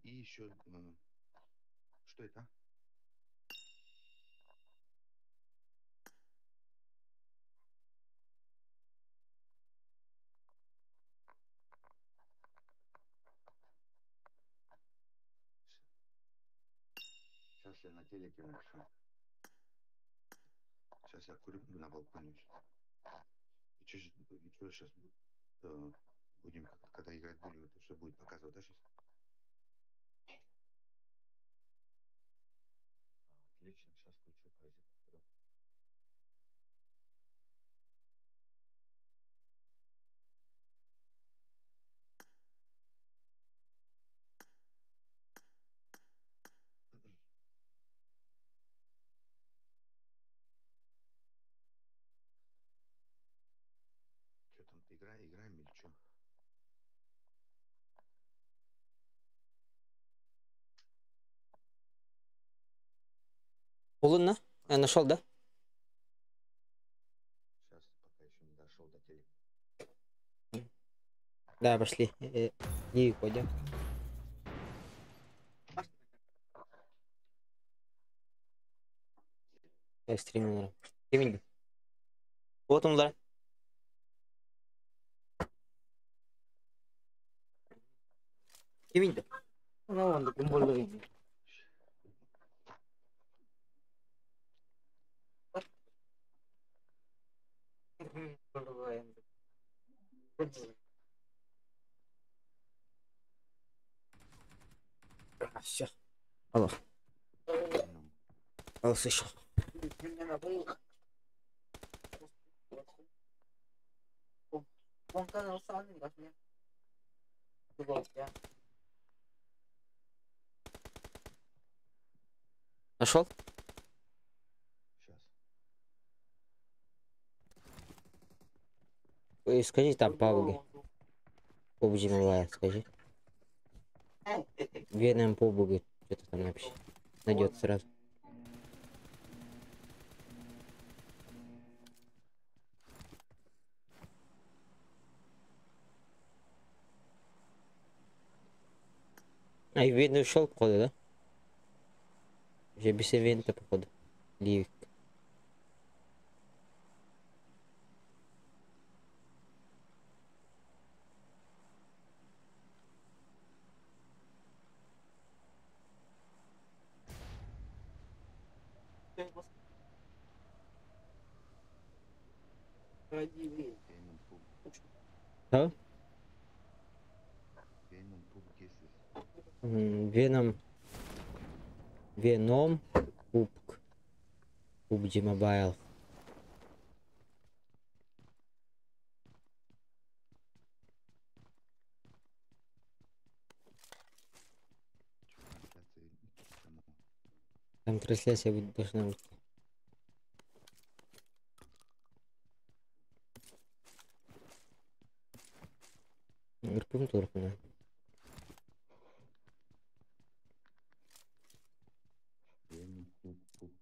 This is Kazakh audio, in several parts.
и еще... что это? Сейчас я на телеке напишу. Сейчас я курю на балконе. И что сейчас будем, когда играть будем, это все будет показывать, да, сейчас? Отлично, сейчас включу позицию. Что там, играем или что? Улунна? Я нашел, да? Сейчас пока еще не дошел до телека. Да, пошли. И ходим. Я стример. Кеминг. Вот он, да. Кеминг. Ну, он такой более. Все. Алло. Алло, слышу. Нашел? Сейчас. Скажи там PUBG. PUBG Mobile, скажи. Веном PUBG. Что-то там напиши. Найдет сразу. А, и Вен ушел, походу, да? Уже без ивента, походу. Ливик. Да? Веном. Веном. Пупк. PUBG Mobile. Там трансляция будет должна быть. Группим турку, да.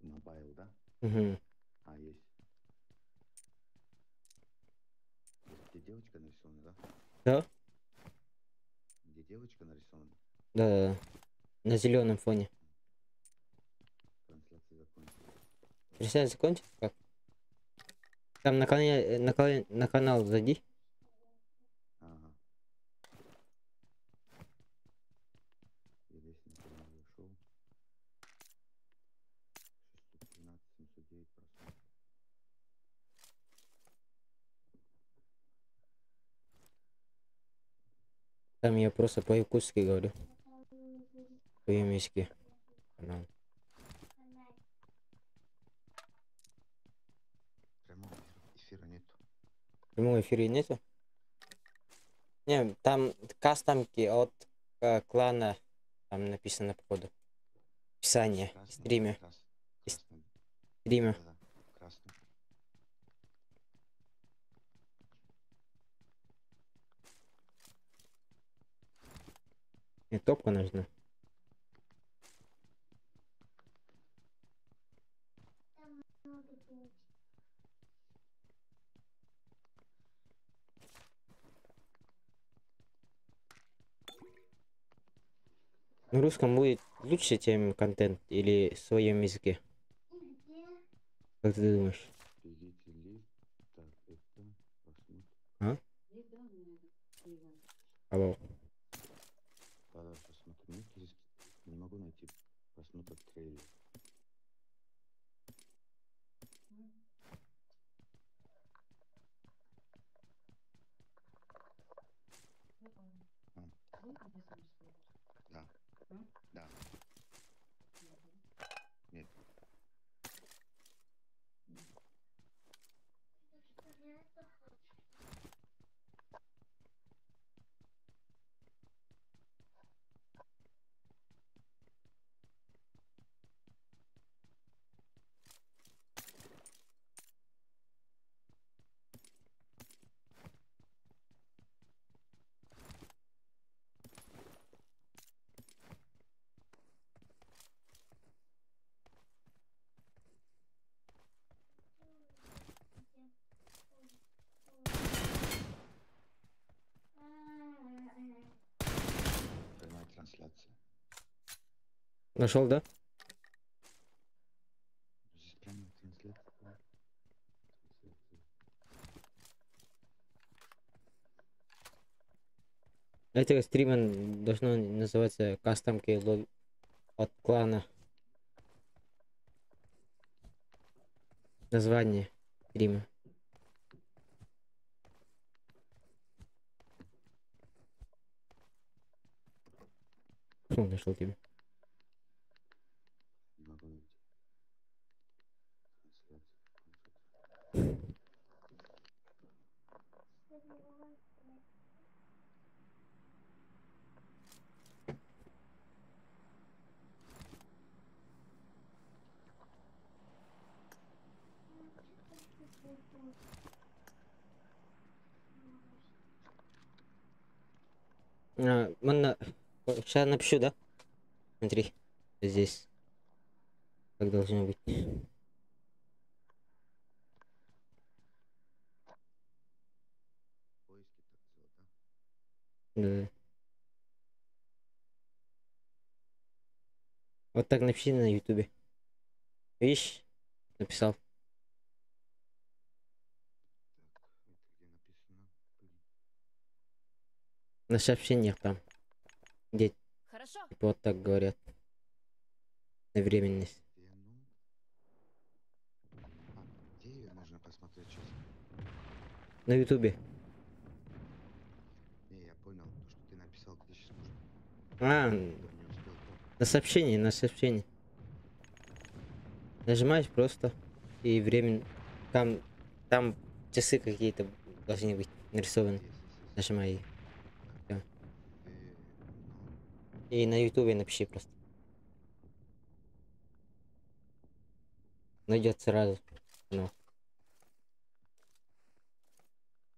Mobile, да? Угу. А, есть. Где девочка нарисована, да? Да? Где девочка нарисована? Да, да, да. На зеленом фоне. Трансляция закончилась. Трансляция закончилась? Как? Там на канал зайди. Ага. Я весь на канал зашел. 613, 709 просмотров. Там я просто по-якутски говорю. По-емельски. Канал. Прямого эфира нету. Прямого эфира нету? Не, там кастомки от клана. Там написано, походу. Описание. Стриме. Красный. Стриме. Да, красный. И топка нужна. На русском будет лучше, чем контент или в своем языке? Как ты думаешь? Видите ли, так, это просмотр. А? Алло. Да, просмотр. Нет, здесь не могу найти просмотр трейлера. А, да. Да. Нет. Прямая трансляция. Нашел, да? Здесь прямая трансляция. Трансляция. Это стрима должно называться кастомки от клана. Название стрима. Фу, нашел тебя. Не могу найти. Трансляция. Сейчас напишу, да? Смотри, здесь как должно быть. Поиски так все, да? Да. Вот так напиши на ютубе. Видишь? Написал. Так, это где написано? Блин. На сообщениях там. Где Хорошо. типа вот так говорят. На временность. Веном. А, где ее можно посмотреть сейчас? На ютубе. Не, я понял, то, что ты написал, где сейчас можно. А, Я не успел то. на сообщении, на сообщении. Нажимаешь просто. И время. Там часы какие-то должны быть нарисованы. Есть. Нажимай. Так, Всё. Веном. И на ютубе напиши просто. Найдет сразу. Ну,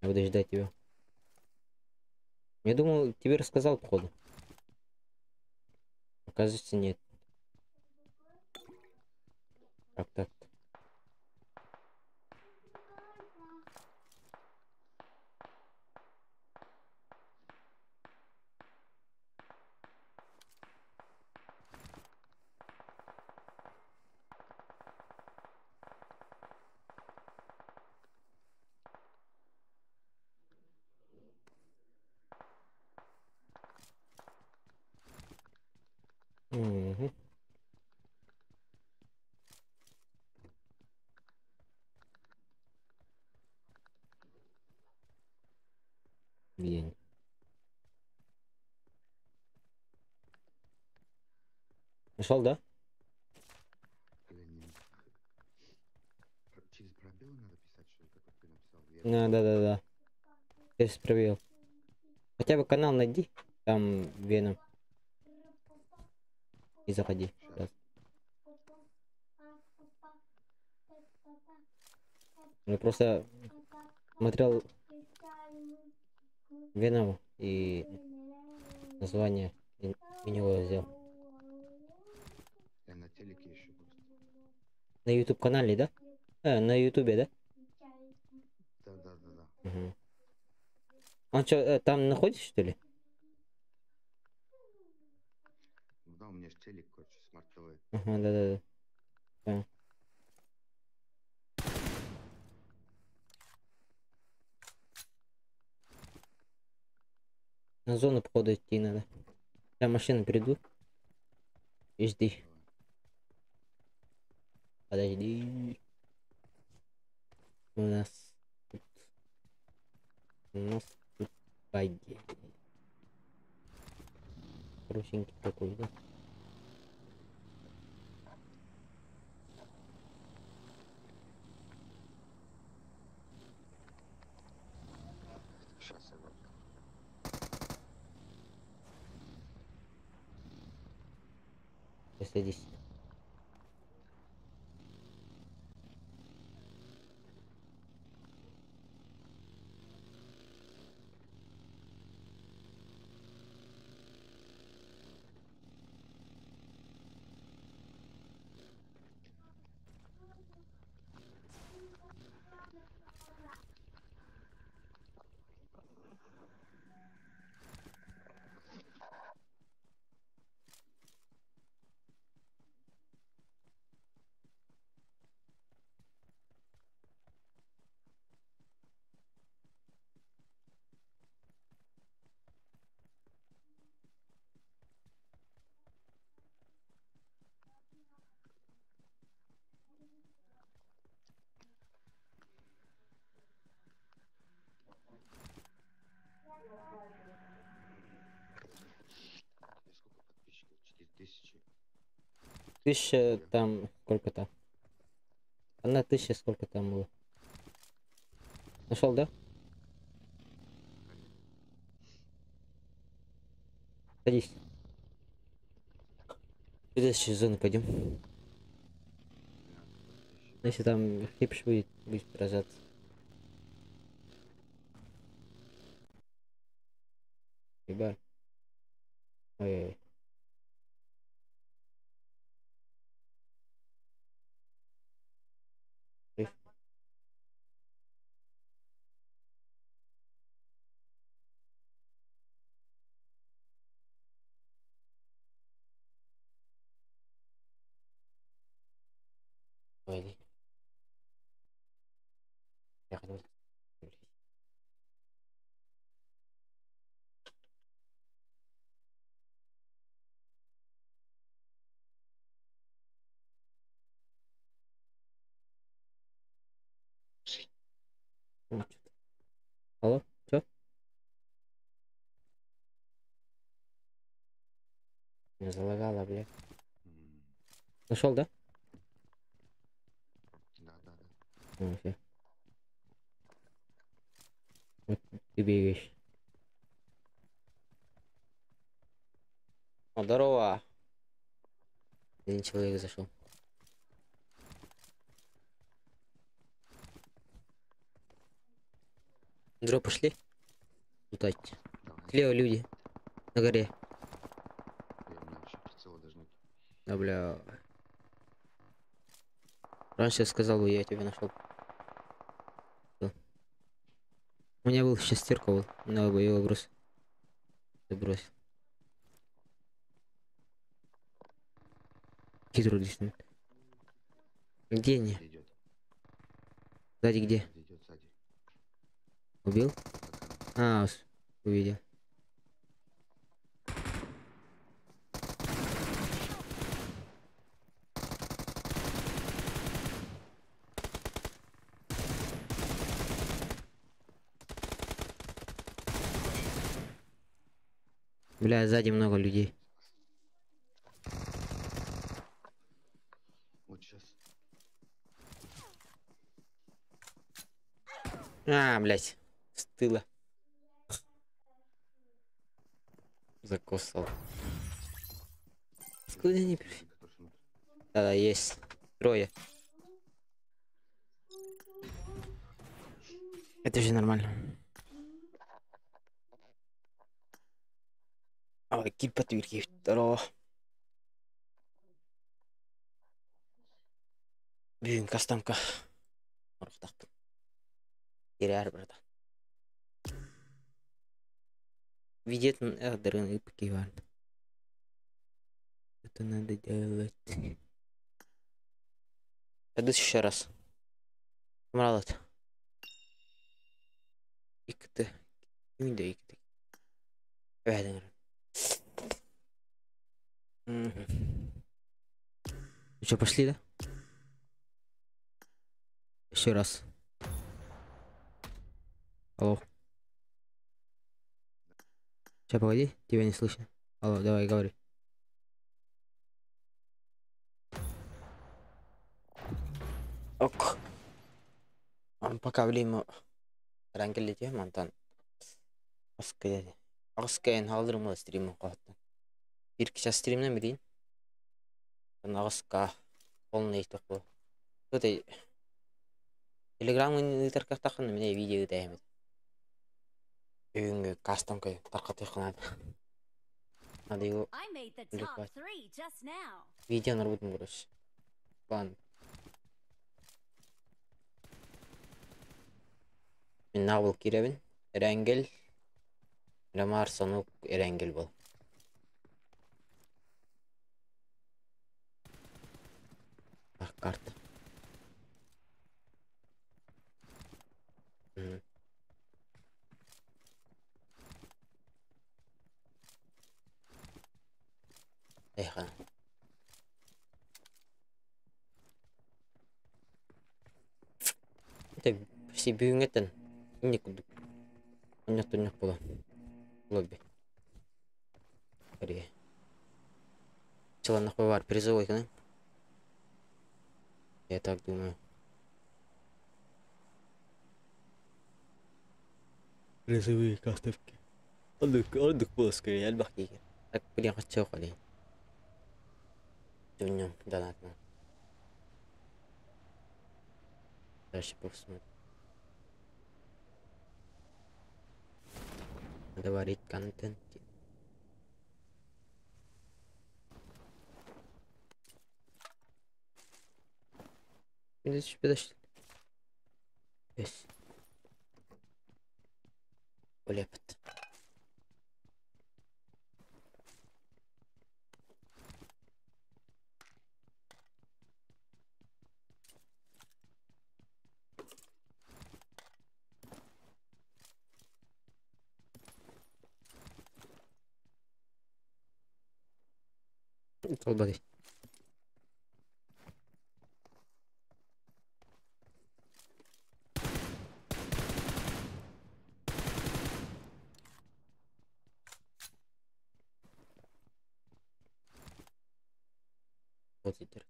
я буду ждать тебя. Я думал, тебе рассказал, походу. Оказывается, нет. Так. Угу. Блин. Нашел, да? Блин, не... Через пробелы надо писать, что ли, как вот ты написал? А, Веном. да. Я исправил. Хотя бы канал найди. Там Веном. И заходи. Сейчас. Я просто смотрел Веном и название и него взял. Я на телеке еще просто. На YouTube канале, да? На ютубе, да? Да. Угу. Он что, там находится, что ли? есть телек, короче, смарт-ТВ. Ага, да-да-да. Понял. На зону, походу, идти надо. Я машину перейду. И жди. Давай. Подожди. У нас тут... У нас тут баги. Крутенький такой, да? Сейчас я вот. Садись. Тебе сколько подписчиков? 4000. 1000 Я. там... Сколько-то? Одна 1000 сколько там было? Нашел, да? Садись. Куда сейчас зону пойдем? 12 подписчиков. Если там хипш будет поражаться. Ебать. Ой-ой-ой. Ой, я хотел... Алло? Чё? Меня залагало, бля. Нашел, да? Да, да, да. Ну, все. Вот ты бегаешь. О, здорово. Один человек зашел. Дро, пошли. Лутать. Давай. Слева люди. На горе. У меня вообще прицела даже нет. Да, бля. Раньше я сказал бы, я тебя нашел. У меня был шестерка, вот. Надо бы его бросил. Забросил. Хитро действительно. Где они? Сзади идет. Сзади где? Сзади идет, сзади. Убил? За камнем. А, увидел. Бля, сзади много людей. Вот сейчас. А, блядь. С тыла. Закосал. Откуда они пришли? Да, есть. Трое. Это же нормально. Ой, киль подтвердил. Здорово. Büyüğün kastamka. Ortak. Girer burada. Видит дырын и покивает. Это надо делать. Ыдыс еще раз. Мұралады. Икті. Үйінде икті. Бәдіңір. Ну что, пошли, да? Еще раз. Алло. Сейчас, погоди, тебя не слышно. Алло, давай, говори. Ок. Пока время ранкелете мантан. Аскаяды. Аскаян халдырмалы стримін қоғаттан. Bir kişi stream'den mi deyin? Ben ağızka olun eğitik bu. Bu da Telegram'ın ıtarkak takını mene videoyu dayamid. Öğüngü kastan koy. Tarkat yıkınadı. Hadi o lük var. Videolar budum kuruş. Ban. Men nağıl kirevin. Erengel. Lamar sanuk erengel bol. Bak kart. Eyhan. Это все бюнгетен. Никуда. Понятно было. Лобби. Скорее. Чего нахуй вар призовой, да? Я так думаю. Призовые кастовки. Отдых было скорее, альбахи. Так блин, хочу ходить. Днем донатно. Дальше посмотрим. Надо варить контент. Подожди. Здесь. Улепт. Колбади. Вот теперь.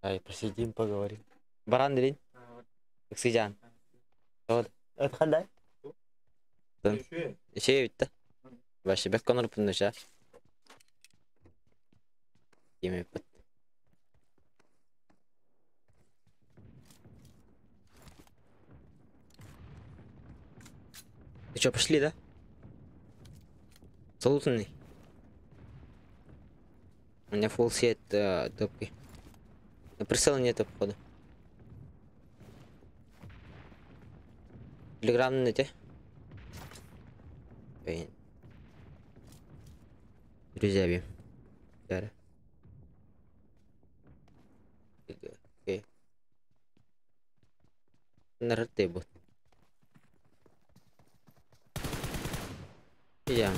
Ай, посидим, поговорим. Баран делин. Оксиджан. Вот. Это хандай. Şey bitti. Başı bek konur punduşa. Yemek bit. Ты что, пошли, да? Салутный. У меня фулл сет топки. На прицел нету, походу. Телеграм на те. Друзья, бьем. Дара. Окей. Нарты будут. Я.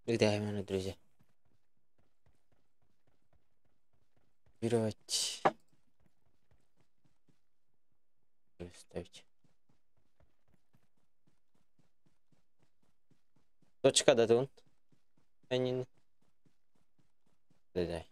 Где именно, друзья? Берете. Ставить. Точка, да, тут. Они. Да.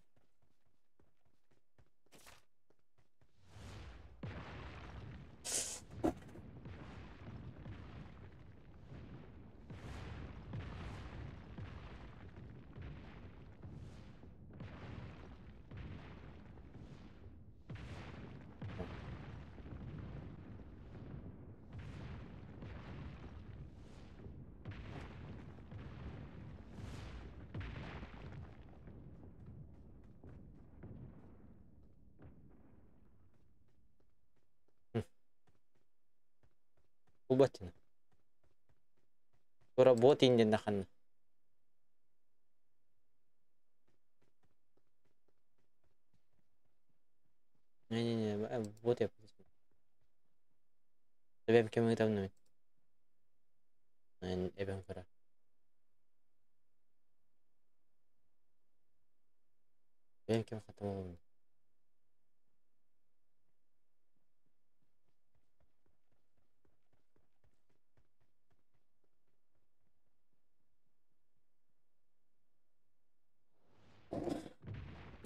Кубатина. Скоро бот инден нахан. Не, бот я. Эбем кем там ну. Эбем кара. Эбем кем хатам.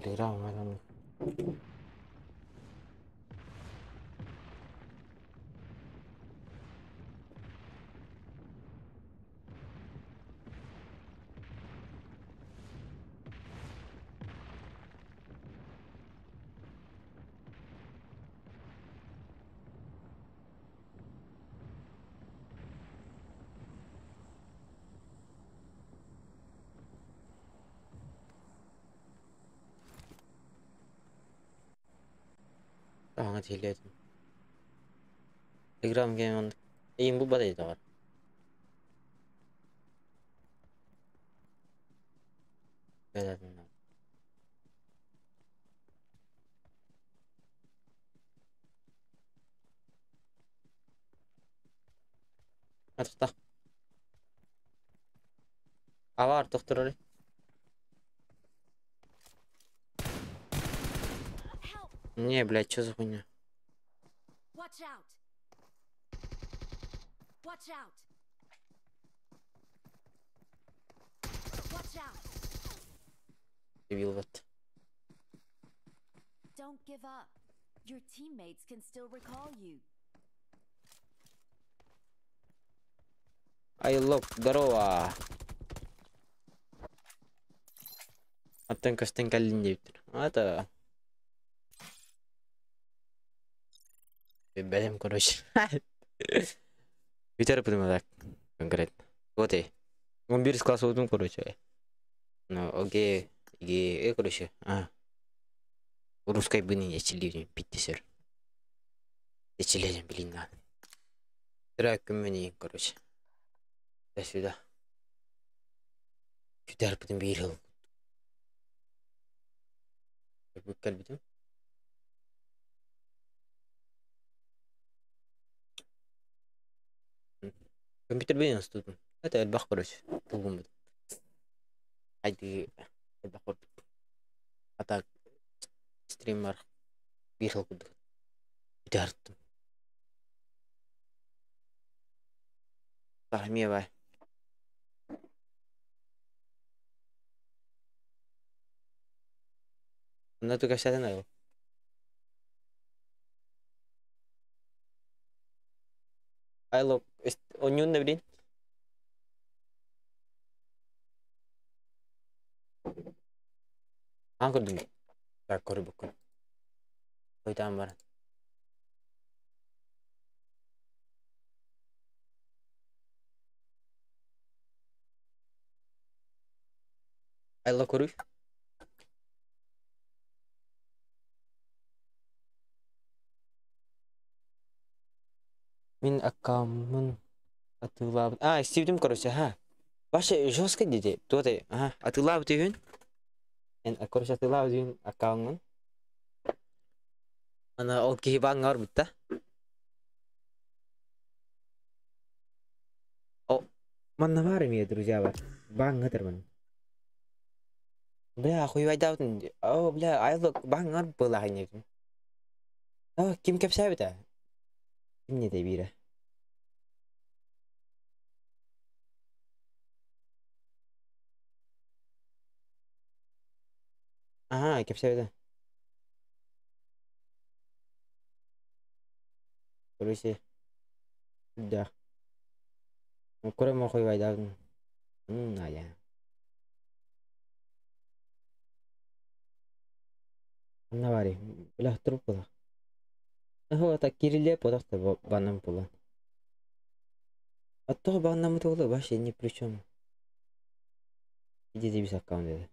Телеграм мадам. Ага, телеграм. Телеграм гейм он. Ийм бу бадай да бар. Бэдэн. Атта. Авар доктор. Не, блядь, что за хуйня? Watch out. Watch out. Watch out. Дебил вот. Don't give up. Your teammates can still recall you. Айлок, здорово. Аттан кастен каллин дептир. Ата. Бэдэм короче. Витер так конкретно. Вот и. Он бирс класс удун короче. Ну, окей. И короче. Русской быни я чили питтисер. Я чили блин надо. Трек мне, короче. До сюда. Витер потом бирил. Как кальбитим? Компьютер бинас тут. Это эльбах, короче. Тулгум. Хайди эльбах. А так стример бирил куд. Витер. Фахмия. Ну только сейчас надо. Айлок, онюн набрин. Анкор дум. Так, кори букун. Ой там бар. Айлок кори. Мин аккаунтын атылап. Стивдим короче, ха. Башы жестко деди. Тоты, атылап деген. Эн короче атылап деген аккаунтын. Ана окей баңар бутта. О, манна бар мне, друзья, бар. Баңгатыр мен. Бля, хуйвайдаутын. О, бля, айлок баңар была хайневтин. Ким кепсабита? Ким не дебира? Кепсабита. Короче. Да. Куре мо хуйвайдаутын. Я. Анна бари. Бля, труп была. Так Кирилле подахта банам була. А то банам это вообще ни при чем. Иди без аккаунта.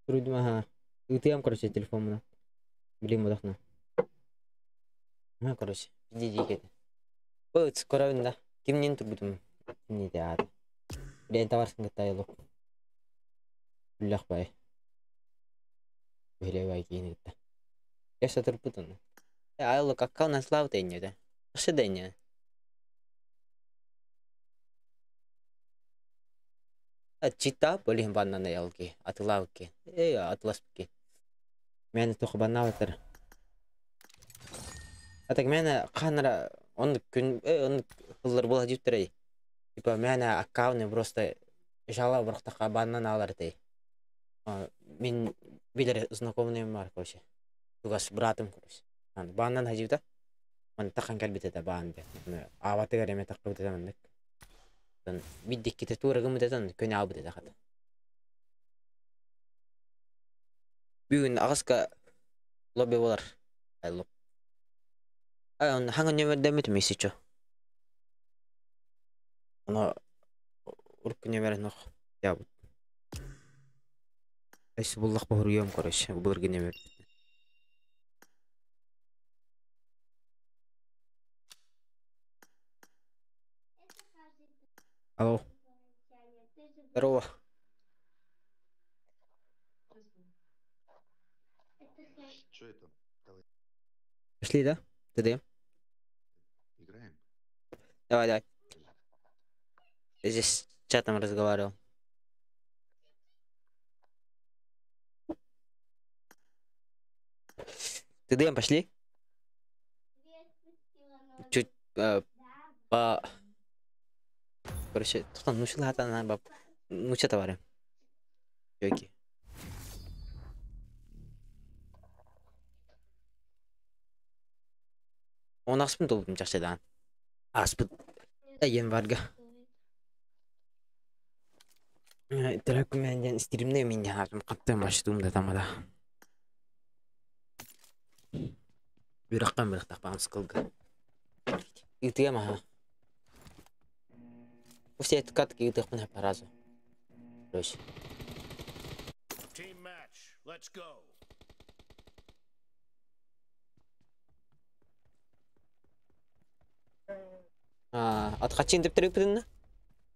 Трудно, Ты короче телефон мне. Блин, мудахна. Короче, иди кет. Быц коровинда. Кимнен турбутум. Не да. Лен товарсын гытайлы. Бүләк бай. Беле бай кинетте. Яша турбутун. Айлы какау на славу тенне да. Шы денне. Чита болин баннана ялги. Атылауки. Атласпки. Мен тохы баннаватыр. Атак мен канара он күн он кыллар була жиптер. Типа мен аккаунты просто жала бұрықтаққа баннан алар дей. Мен билер знакомыйым бар, короче. Тугас братым, короче. Баннан хаживда. Мен тақан кәлбеті да баан бе. Аваты гареме таққа бітеді мандық. Биддік кете тура гымыдетен көне ал бітеді қады. Бүгін ағысқа лобби болар. Айлып. Он хаңын нөмірді өмітім есечо. Оны ұрып нөмірі нұқ. Ябыт. Эсі бұллақ бағыр үйем, короче. Бұлырғы нөмірді. Алло. Здорово. Что это? Давай Пошли, да? ТД. играем. Давай. Я здесь с чатом разговаривал. ТД, пошли? Чуть по... Короче, тут он нучил хата на баб. Ну, что товары? Йоки. Он аспын толдым жақшадан. Аспын. Еген варга. Тірәк мәнден стримде мен яғатым қатты машытуымда тамада. Бүйраққан тақпағын сықылға. Итіге маға. Все это катки итіқ мұна паразу. Короче. Team match. Let's go. Откачин деп тірек бітінні?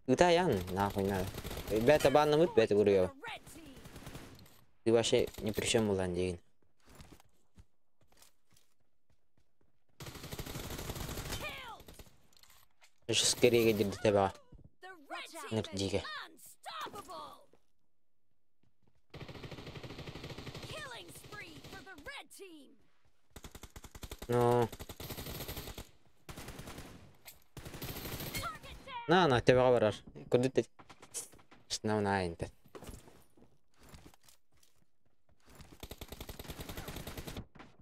Итаян, нахуй надо. Бәті банны мұт, бәті бұруё. Ты вообще ни при чем ұлан деген. Сейчас скорее деді тебе. Нердиге. Ну... На, тебе барар. Куди ти? Шнав на інте.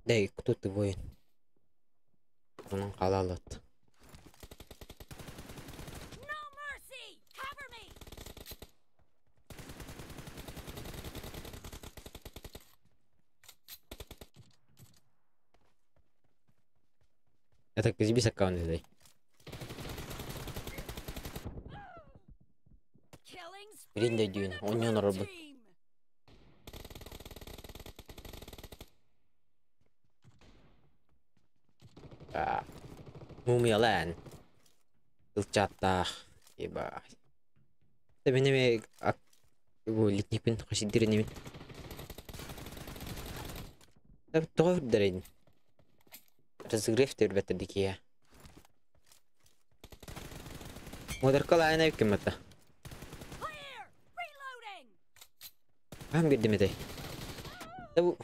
Дай, кто ты воин? Он халалат. Это казибис аккаунт дай. Ринда дюн, он не наробит. Мумиялан. Илчаттах. Еба. Ты меня его летний пин хочет дырнить. Да тоже дрень. Разогрев ты ребята дикие. Модеркала айна кем-то. Hem girdim de. Ya bu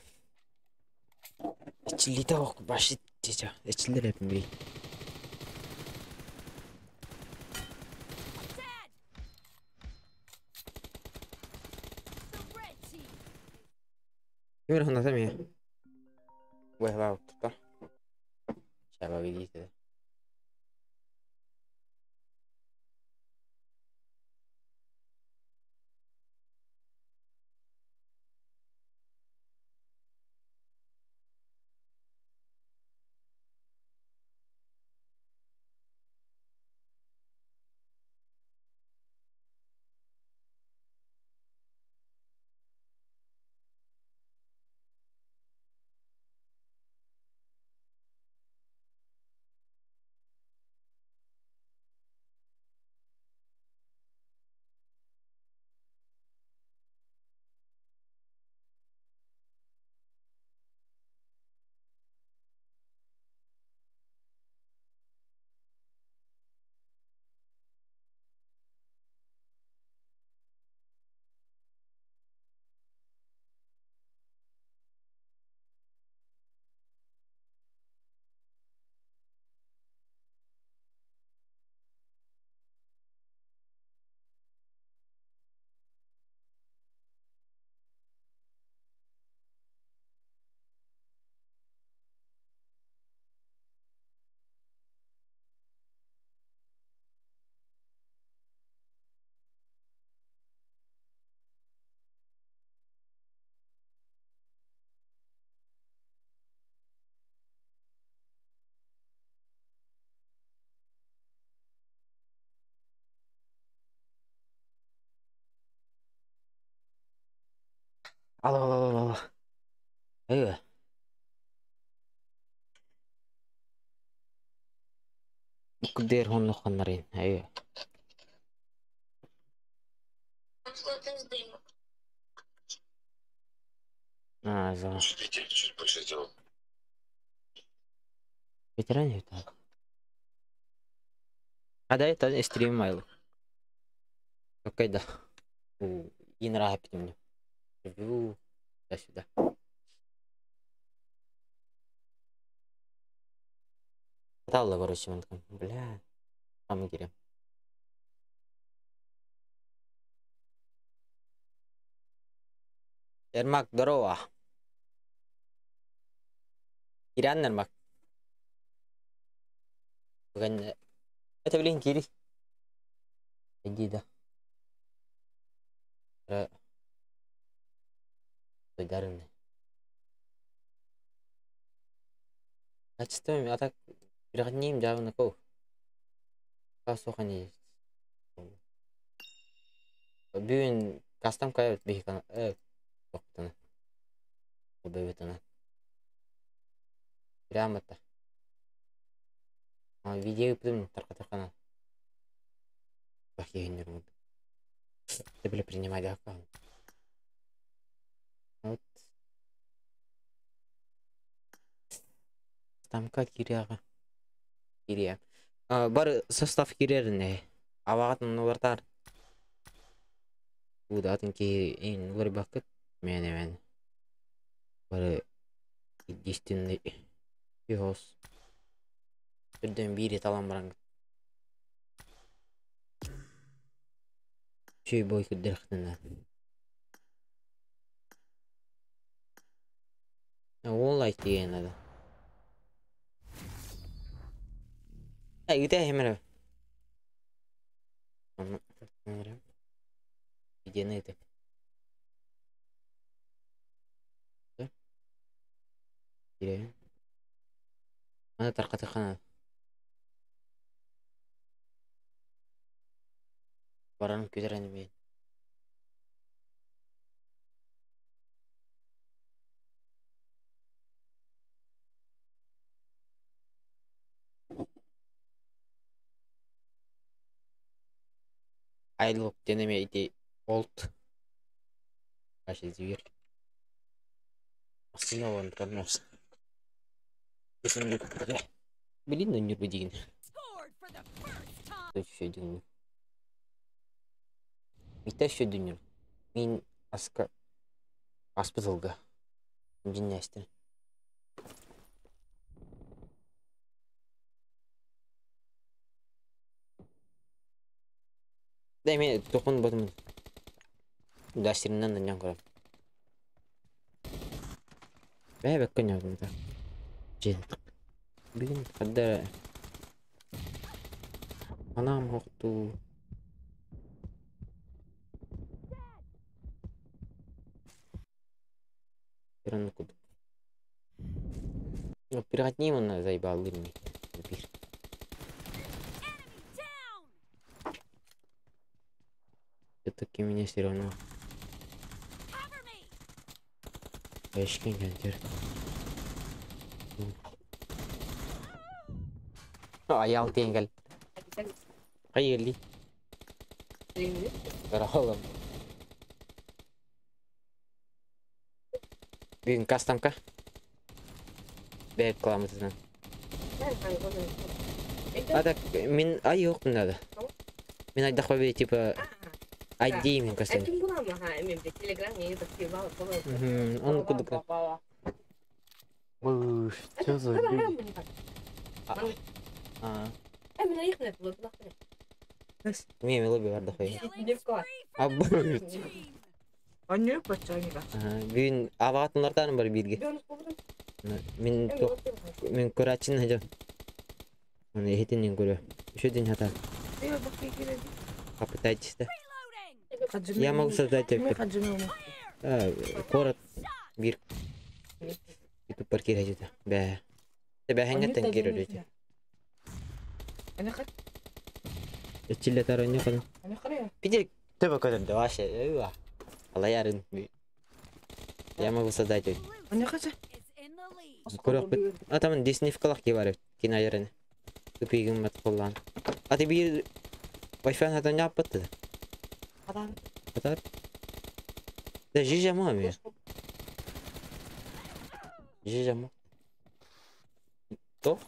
içli tavuk başı çiça. İçliler hep mi? Kimler anlatamam ya. Bu hava tutar. Şaba bilgisi. Al. Öyle. Bu der honno xonnarin. Öyle. Zaman. Чуть больше сделал. Ветеран это. А да, это стрим майл. Окей, да. И нравится мне. Ревью. Сюда. Талла, короче, он там. Бля. Мама гирем. Ермак, здорово. Иран Ермак. Это, блин, Кири. Иди, да. Дарный. А что, а так перегним явно ков. Касухани. Бюн кастом кайт бихкан. Тоқтана. Убевитана. Прямо это. Видео потом таркатакана. Плохие нервы. Ты были принимать аккаунт. Вот. Там как киряга. Киря. Бар состав кирерне. Авагатын нуартар. Удатын ки ин вырбакыт. Мен. Бар единственный пес. Бірден бири талан баран. Чүй бой күддіріқтінен. Ол айт деген ады. Үті әймірі. Видені өті. Дирейін. Аны тарқаты қанады. Баранып көтерәні бейін. Айлық денеме ете олд. Қашы звер. Астына оған тұрмас. Кесімді күтті. Білін өнер бі деген. Еще один. Это еще один. Мин аска аспиталга. Гимнастер. Дай мне токун батым. Дастеринен наньян көрөм. Бәбек көне да. Жентик. Бүгін кадда анам оқту. Пираны кудук. Пиротни он заебал лырный. Все-таки меня все равно. Эшкин гантер. Аял тенгел. Хайырли. Карахолом. Бүгін кастамка. Бәйіп қыламыз ізін. Адак, мен ай жоқпын дады. Мен айдақ бәбе, типа, айдей мен кастам. Әкім бұлама, мен бе телеграм, не едік кебалы қолы. Оны күдік. Бұш, чо зор бүй. Мен айықын әті бұлы бұлақ. Мен лобби барды қой. Бұш. Анне бачаңға. Бүгін аватынлардан бар бірге. Мен көрәтшін әжім. Оны ехетінен көрі. Үші ден хата. Попытайтесь, да? Я могу создать город бир. И тут паркировать это. Бә. Тебя хэнят танкировать. Чилля таранья қан. Пидер төбө көтөрдү вообще. Алай арын. Я могу создать. Blue Он не team хочет. is in the lead. Көрөк бит. Атамын деснифкалак ке бар. Кинайрын. Тупигим мат коллан. Аты бир Wi-Fi хатан яппатты. Адам. Атар. Да жижама ми. Жижама. То?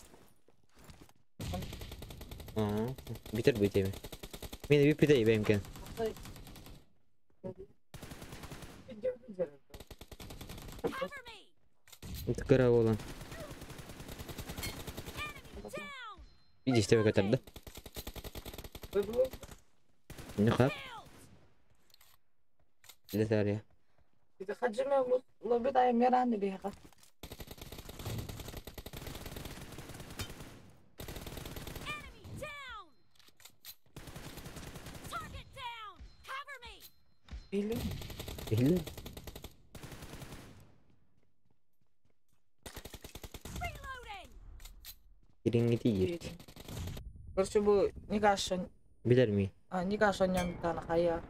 Битер битеми. Мен випидей бемкен. Cover me. Тыкара болан. Enemy down. Иди тебе катарды. Не хап. Killed. Летария. إذا خرج لو بضع ميران بيها Enemy down. Target down. Cover me. بيلي Или Reloading. кирингити ет. Короче, bu Никашон, Билер ми. Никашон янтана кая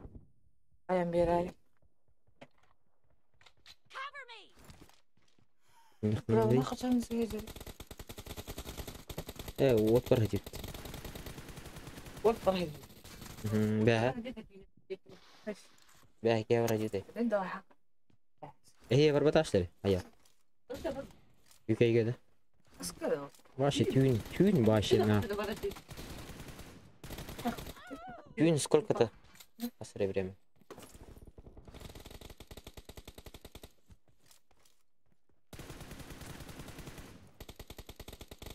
мирай. Cover me. Правда, качан съездил. Вот парадит. Вот парень. Бя. Бя ке парадит. انت حق. هي 14 هيا. Юкей геде. اسكت. Ваши тюн баши на. Тюн сколько-то? Посмотри время.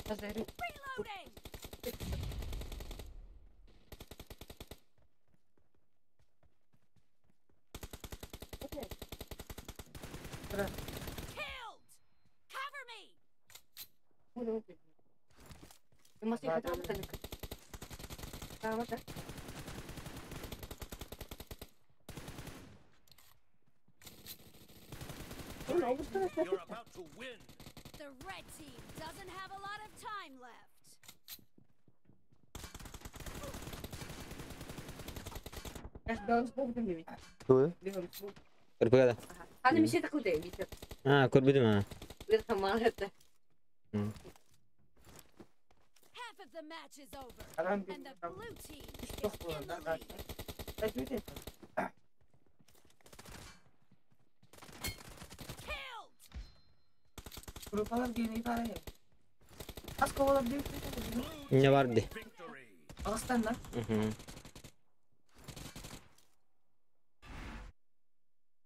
Reloading. Killed. Cover me. You're about to win. The red team doesn't have a lot of time left. Кто? Көрбөгөдө. انا مشيت اخذ بيتر. Көрбөдүм а. غير ما هذا. Half of the match is over, Around and the blue team is the- in the lead. Killed. Gruplar gene idare. Az kovalabilir. Не vardı. Victory. Ağustan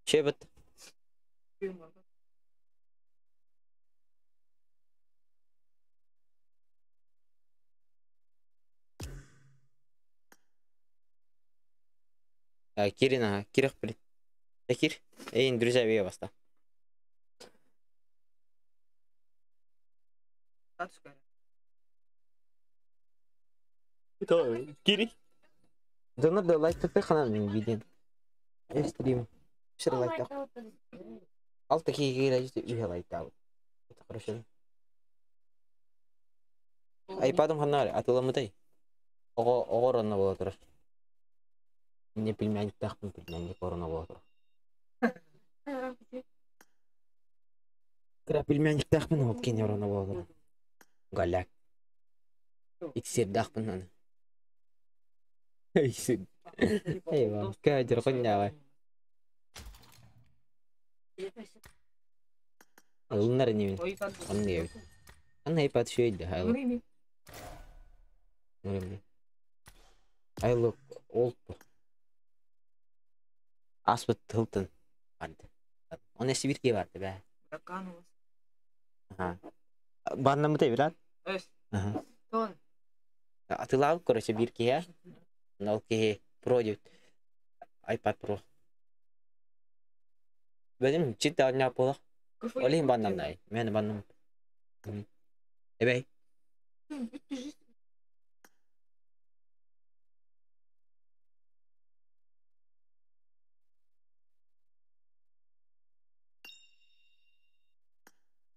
Şey bit. Кирина, Кирих блин. Кир. Эйн друзья бия баста. Кири. Да надо лайк ты канал не виден. Я стрим. Все лайк. Ал такие игры и лайк дал. Это хорошо. Айпадым ханар атыламытай. Огорона боло тур. Не пельмени тахпын пельмени корона боло тур. Кра пельмени тахпын оп кен орона боло тур. Галяк. Иксер дахпын аны. Иксер. Eyvah. Kadir konya. Bunlar ne bileyim. Anlıyor. Anne hep atışıyordu. Hayır. I look old. Asbet Hilton vardı. Onun eski bir şey vardı be. Aha. Bana mı değil lan? Evet. Aha. Ton. Atılав, короче, bir şey. Nalki Pro diyor. iPad Pro. Benim cidden ne yapalım? Olayım bandan da. Ben bandan. Evet.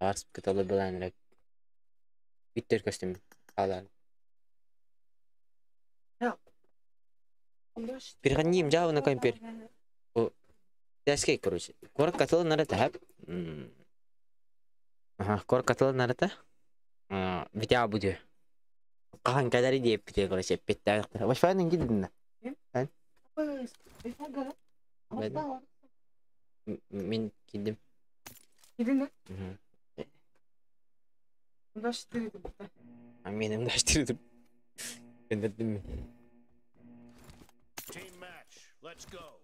Ars kitalı bilenler. Bitter kostüm. Alan. Перегоним Java на компьютер. Дяськей, короче. Город котел надо тап. Коркатылы нарата. Витя буде. Кахан кадари деп бите короче петте. Вашфанын гидин. Мен кидим. Gidin de. Мгм. Bunda şiddeti de. Менин даштырдым. Бендердим. Team match. Let's go.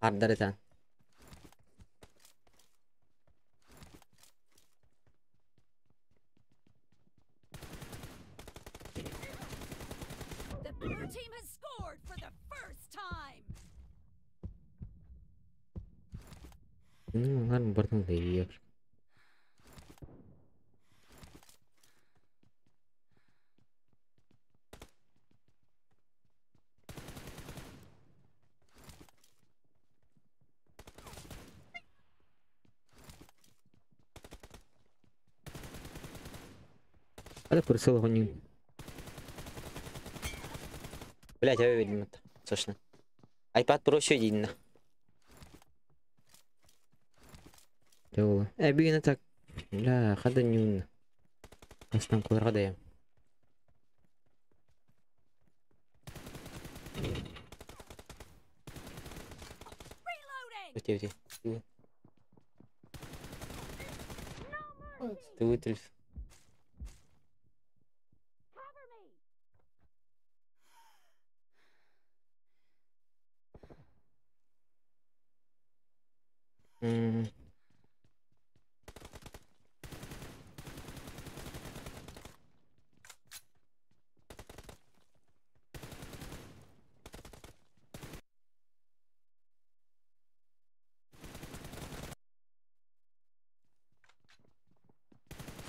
Ардарытан. The blue team has scored for the first time. Kan бардым дейер. Ada kursul гоним. Блять, я видим это. Слышно. iPad Pro еще один. Жоо. Бигине так. Ла, хада нюн. Астан койрга да. Reloading. Өте. Төвөтөл. Cover me.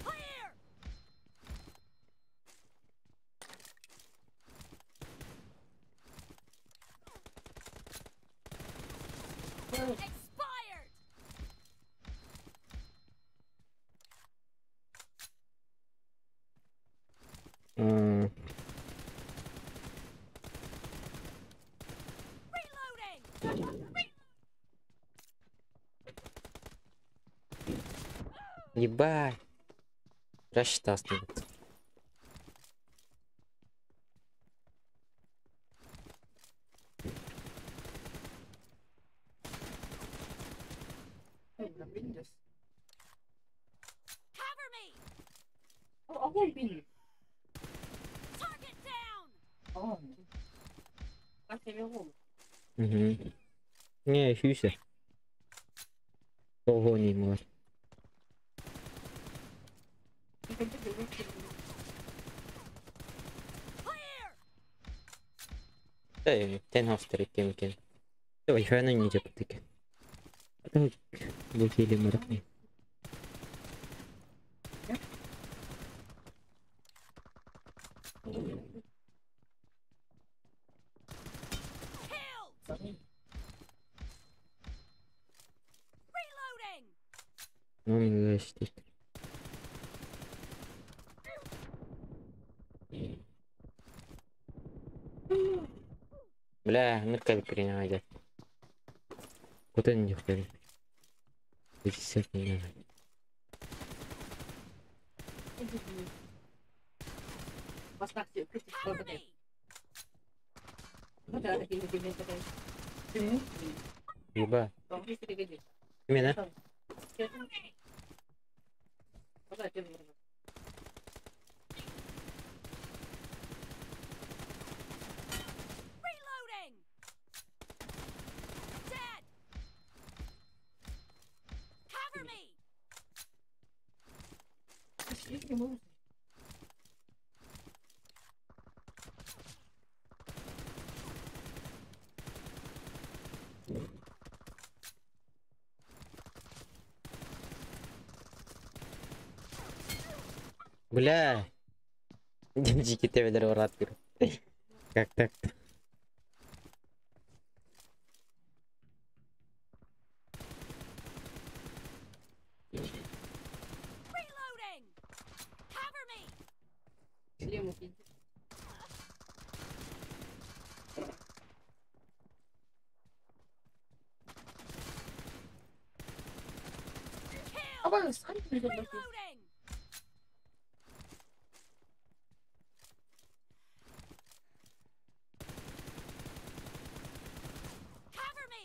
Clear. Expired. Reloading. Ебать. Рассчитался. Cover me. Target down. Угу. Не, фьюся. Ого, не может. Clear. Тенхостер кемкен. Давай, хана не запутыки. Это бутили морокни. Killed. Reloading. Ну, не гостит. Бля, нырка перенаводят. Вот они не ходят. Эти всякие. Cover me. Еба. Именно? Reloading. Dead. Cover me. Бля. Дикий тебе рад. Как так? Reloading. Cover me. Ama sen mi de bakayım? Reloading! Cover me!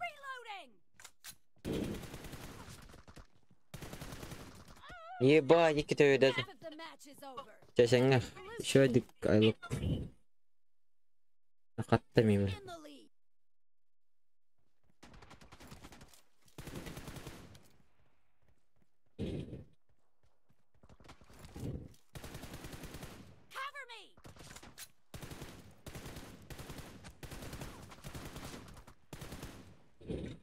Reloading! Ебать, iki tövbe. Half of the match is over. Часаңа. Еще дик айлык. Акатта мемер. In the lead. Cover me!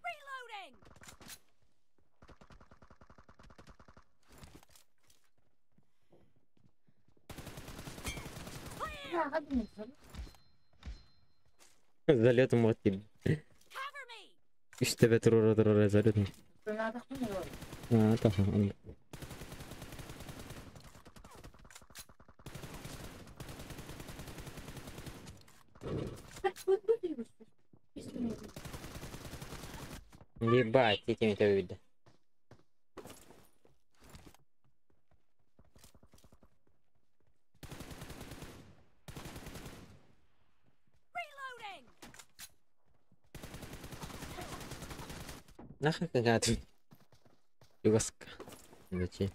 Reloading! Clear! Ya hadi mesela. Залетом вот тебе. Cover me! Üstte tur залетом. Ben artık ne var? А, tamam. Bak bu diyorsun. İstemiyorum. Ебать, этими тövbe. Reloading! Нахуй когда ты? Югоска. Зачем?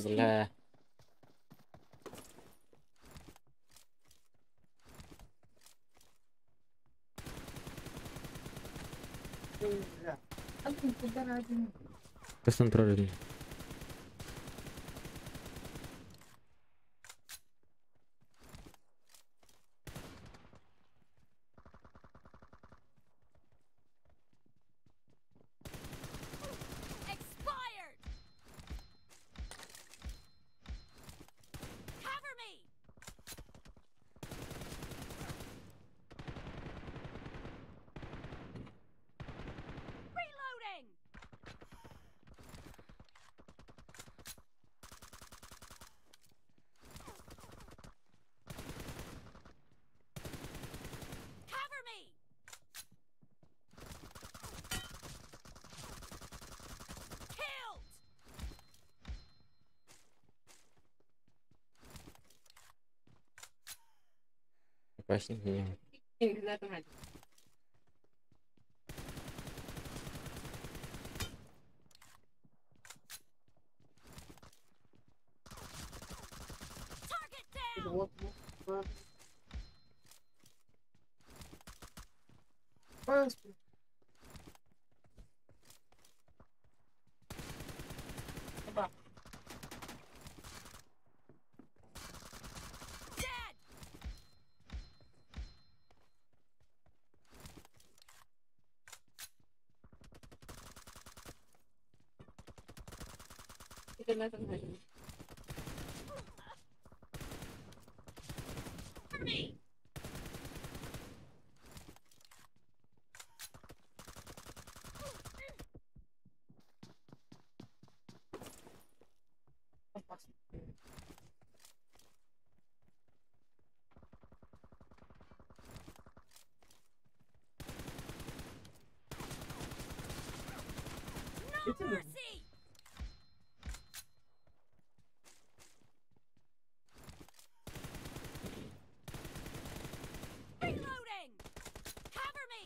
Бля. Hadi buradan hadi. Просто он прорыв. Expired! Cover me! Reloading! Cover me! Killed! Почти не. Evlilerden hadi. Target down! Вот, вот. Господи. Опа. Dead! Evlilerden hadi. Cover me! Опасно. No Bitti mi? mercy! Reloading! Cover me!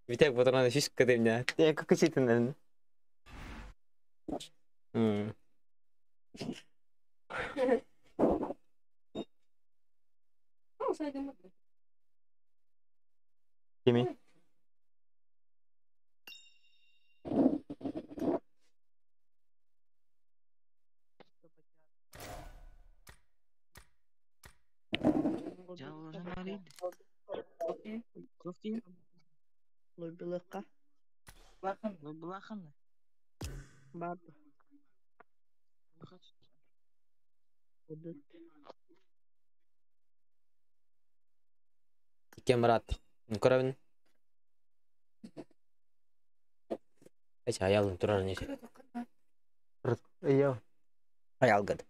Витек патроны фишка ты меня. Ты как ты, наверное. Кими? Жалғыз марид. Кофтин. Лобилыққа. Бұлақын. Барды. Удут. Ике Мурат. Көрәбін. Эч аялың турар неше. Аял. Аял гад.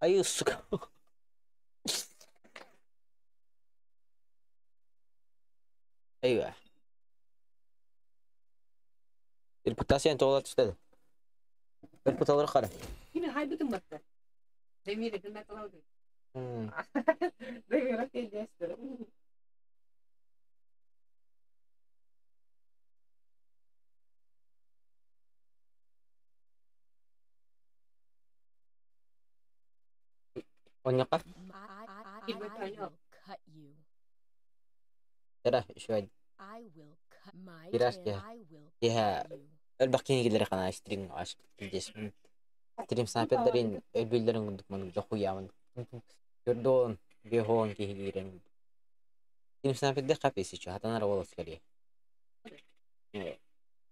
Аю, сука. Aywa. Reputasyonu to'g'ri tutadi. Reputalar qara. Yine haybetim baktı. Demiri kılmak alalım. Demiri kıyasdır. Onyaqa. I will cut you. Tara şöyle. I will cut my Biraz tail. ya. I will Ya cut you. الباقيين يقدر يقنع ستريم عشق الجسم ستريم سنابت دارين البيلدرين عندك من جخويا من يردون بيهون كي هيرين ستريم سنابت ده قابيسي شو حتى أنا والله سكريه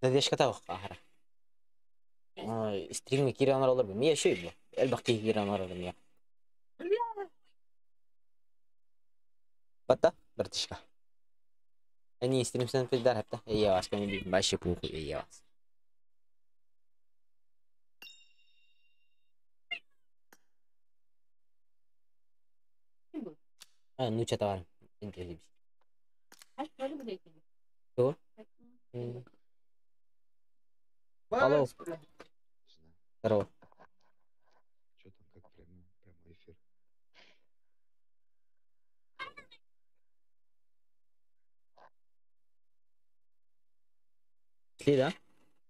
ده ليش كتاوه قاهرة ستريم كيري أنا رولر بمية شو يبغى الباقي كيري أنا رولر بمية بطة برتشكا أني ستريم سنابت دار حتى هي واس كمان باشي بوخو هي واس ну что товар интересный что алло здорово Что там, как прямой эфир? шли да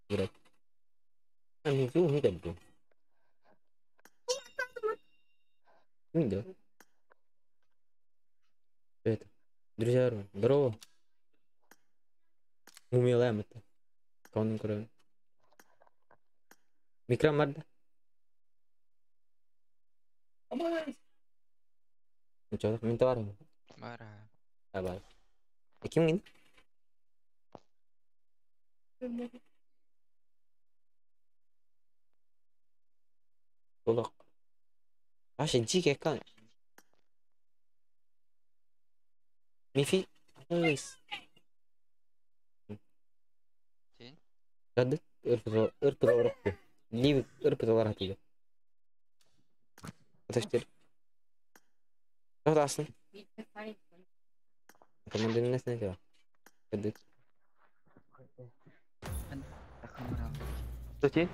играть внизу не добью не да это друзья здорово умелаем это кауның көрем микро марда ничего мен товарым Бара. бар ким гин толық аш жиге кан мифи Сен? Жады ырпызалар ливик ырпызалар атыды аташтер Тоқтасын. Командир несіне де бар. Кәдік. Что тебе?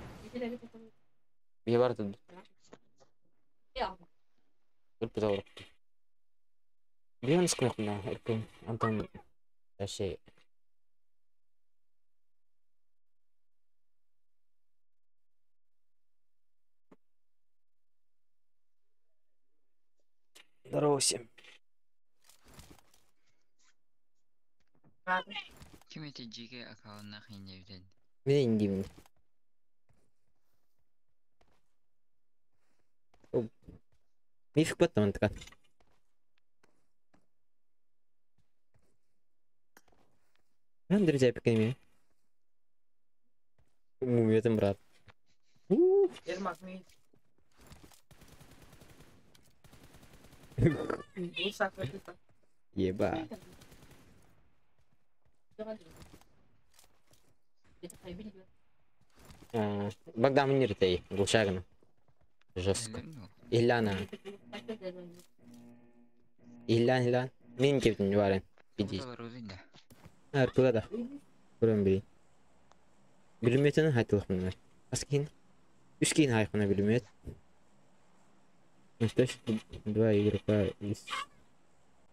Я бар тут. Ырпы зауыр. Бейон sıkmak mı? Ырпы. Антон. Şey. Здорово всем. Kim эти GK аккаунтына қиындап жүреді? Мен деймін. Мифик баттым антыка. Ben друзья пиками. Мумиятым брат. Ермак мейт. Еба. Богдан Миниртей, Гулшагин. Жестко. Иллана. Иллан. Мен кептің барын. Биди. Арпыға да. Көрем бей. Білметінің хайтылық мұнар. Аскин. Үскейін хайқына білмет. Ну что ж, два игрока из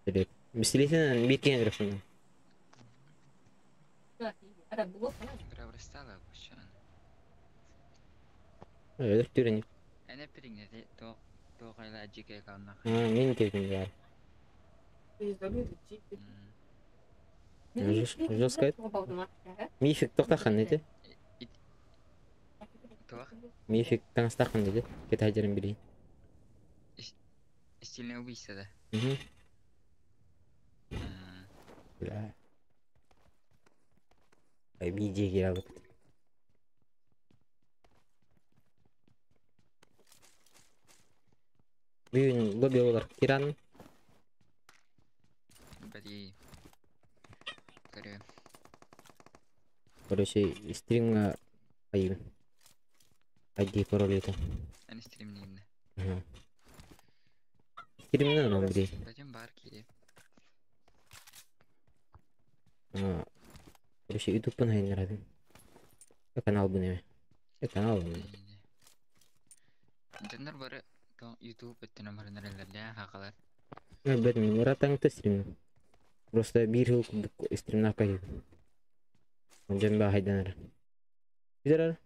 пистолет. Пистолетен bir kere grafını. Браврстала пошан. Evet, türeni. Эне прингнете то кайла жиге аккаунтна. Мен кевдім бар. Жол скайт. Мифик тоқтаққан деді. То Мифик таңыстаққан деді. Кет айдарын білейін. стильное убийство, да? Бля. Ай, видео гиралы. Бүгін лобби олар киран. Бәди. Көрі. Короче, стримға айым. ID пароль еті. Әне стримнеймді. Стримнен он білейін. Бәден бар кейде. Короче, ютубпын айыныр адым. Канал бұл неме. Канал бұл. Жондар бары YouTube өттіні барынараларды хақалар. Бәдім, оратаңды стримнен. Просто bir yıl стримнен қайып. Ondan ben haydanır. Güzel.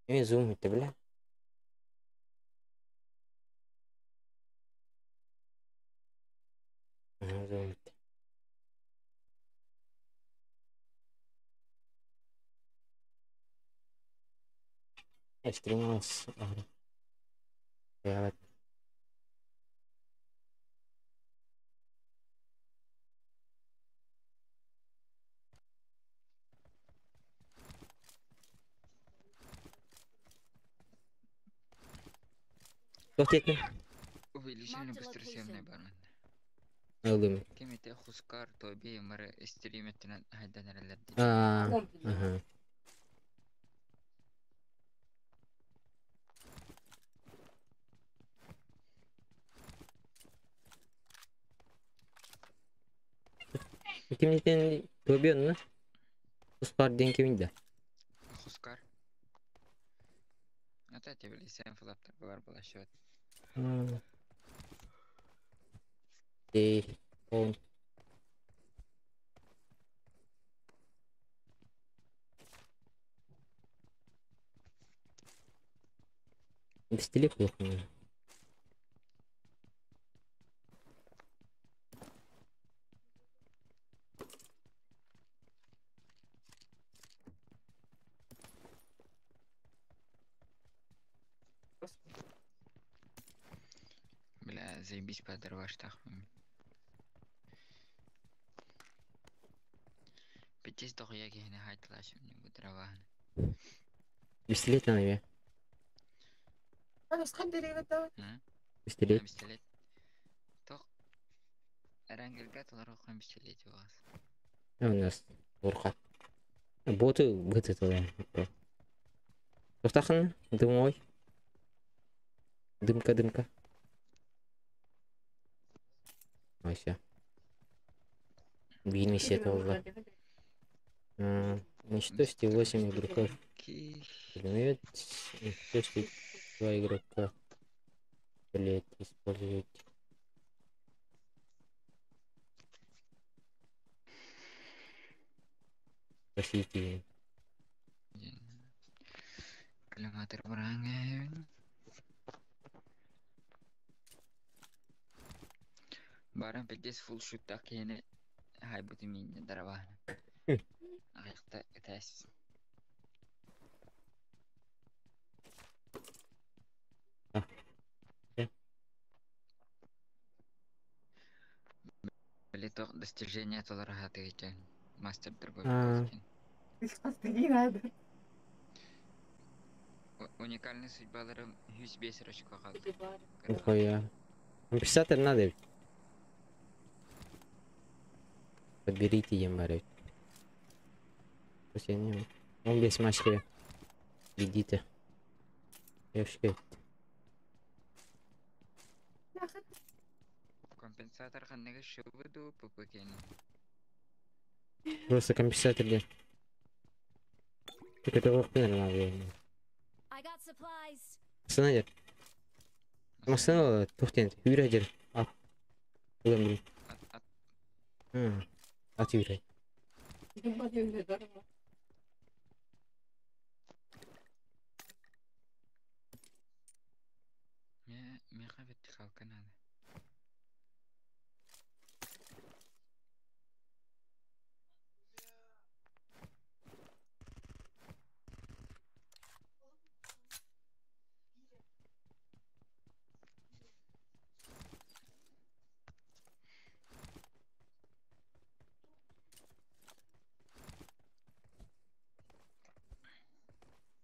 Ne zoom etti bile. Zoom etti. Streamers. Evet. Çok yakın. Увеличение быстрой съемной бармын. Aldım. Кемете Хускар, Тоби, мары стрим өттінен хайданараларды. Aha. Kimden Tobion mu? Uspar den kiminde? Хускар. Ата тебе sen флаптар бар bulaşıyor. Он. В стиле плохо. Бля, заебись подорвашь тахмами. Пятис doch я гехне хайтлашим не будраван. Пистолет на нове. Пистолет. Пистолет. Тох. Рангелга толар оққан пистолет жоғас. У нас қорқат. Боты быты туда. Тоқтақын, дым ой. Дымка. Вообще. Бейнись этого. На 108 игроков. Пулемет. 102 игрока. Блять, использовать. Спасите. Километр баранга. Баран пятис фул шуттак кене хайбути мине дараван. Аяқта этәс. Лето достижения толар хаты екен. Мастер другой. Уникальный судьбаларым 105 рочка қалды. Нихуя. Писать надо. Подберите ембарек. Последнего. Он без машки. Видите. Я в шкафе. Компенсатор ханнеге шубыду пупыкен. Просто компенсатор где? Так это вахты нормально. I got supplies. Sınır. Masana tuhten yürüyecek. Al. Ulan At Hı. At yürü. Gimba diyor da. me kabetti kalkan hadi.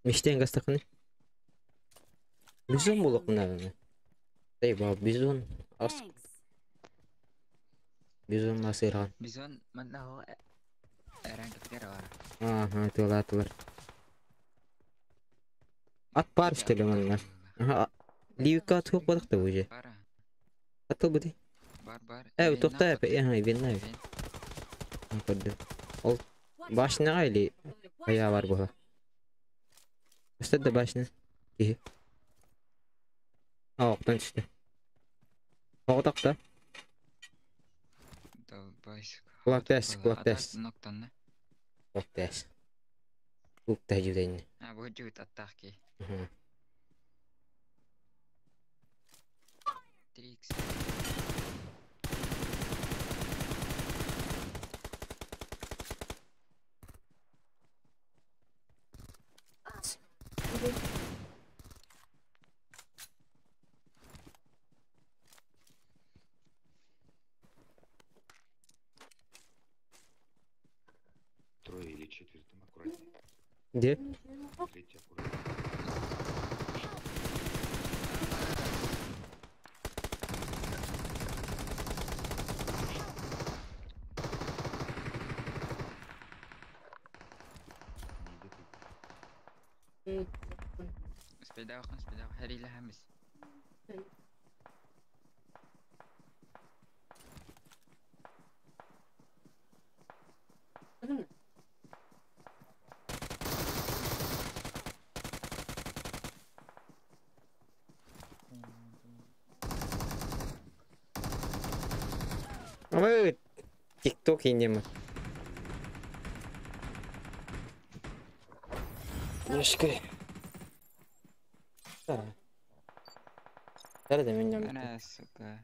Müşten gastakını. Bizon buluk bunlar. Ey baba bizon. As Thanks. bizon masirhan. Bizon mana ho erangketler var. Aha tular. At par işte lemanlar. Aha. Livka çok balık da buje. Para. Atıl bu de. Bar. Evet tokta yap. Aha evin ev. Kapıdı. Ol Watch başına aile out. ayağı var bu. Üstte başına. İyi. Oktan işte. Oktak da. Da baş. Kulak des. Noktan ne? Kulak des. Kulak tecrübeni. Ha bu jut atak ki. Hı. Trix. Трое или четвертым аккуратнее. Где? Третий аккуратнее. Не допить. Sepeda hari lah hamis. Evet. TikTok ini mah. Yaşkı. Nerede min Ana suka.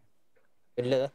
İlle de.